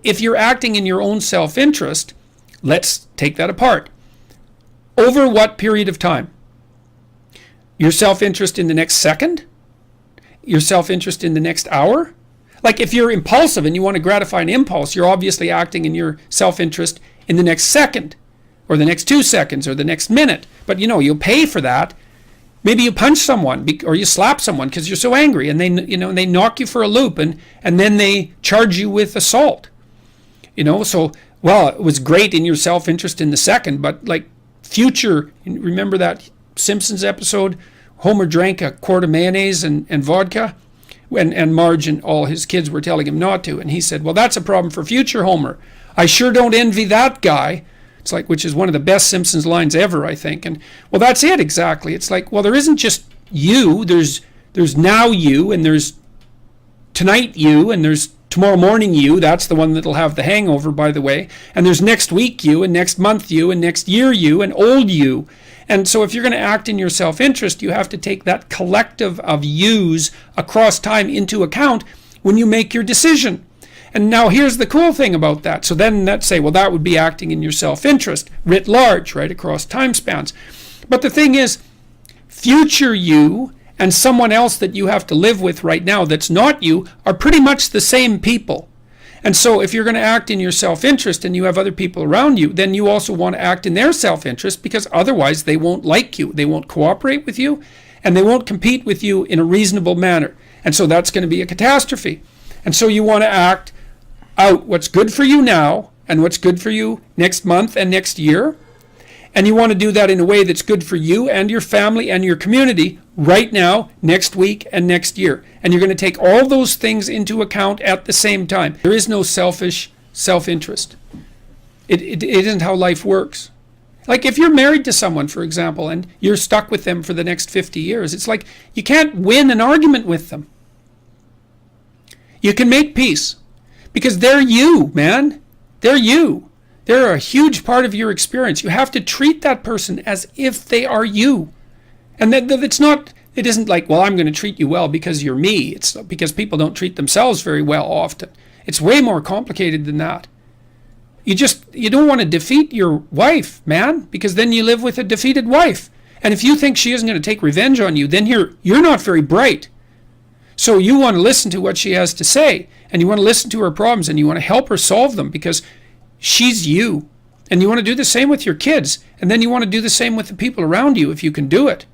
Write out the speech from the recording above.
if you're acting in your own self-interest, let's take that apart. Over what period of time? Your self-interest in the next second? Your self-interest in the next hour? Like if you're impulsive and you want to gratify an impulse, you're obviously acting in your self-interest in the next second, or the next 2 seconds, or the next minute. But you'll pay for that. Maybe you punch someone or you slap someone because you're so angry, and they knock you for a loop, and then they charge you with assault. So, well, it was great in your self-interest in the second, but like future, remember that Simpsons episode? Homer drank a quart of mayonnaise and vodka, and Marge and all his kids were telling him not to, and he said, well, that's a problem for future Homer. I sure don't envy that guy. It's like, which is one of the best Simpsons lines ever, I think. And well, that's it exactly. It's like, well, there isn't just you. There's now you, and there's tonight you, and there's tomorrow morning you. That's the one that'll have the hangover, by the way. And there's next week you, and next month you, and next year you, and old you. And so if you're going to act in your self-interest, you have to take that collective of yous across time into account when you make your decision. And now here's the cool thing about that. So then let's say, well, that would be acting in your self-interest writ large, right, across time spans. But the thing is, future you and someone else that you have to live with right now that's not you are pretty much the same people. And so if you're going to act in your self-interest and you have other people around you, then you also want to act in their self-interest, because otherwise they won't like you. They won't cooperate with you, and they won't compete with you in a reasonable manner. And so that's going to be a catastrophe. And so you want to act out what's good for you now and what's good for you next month and next year. And you want to do that in a way that's good for you and your family and your community right now, next week, and next year. And you're going to take all those things into account at the same time. There is no selfish self-interest. It isn't how life works. Like if you're married to someone, for example, and you're stuck with them for the next 50 years, it's like you can't win an argument with them. You can make peace because they're you, man. They're you. They're a huge part of your experience. You have to treat that person as if they are you. And that it isn't like, well, I'm going to treat you well because you're me. It's because people don't treat themselves very well often. It's way more complicated than that. You don't want to defeat your wife, man, because then you live with a defeated wife. And if you think she isn't going to take revenge on you, then you're not very bright. So you want to listen to what she has to say, and you want to listen to her problems, and you want to help her solve them because she's you. And you want to do the same with your kids, and then you want to do the same with the people around you if you can do it.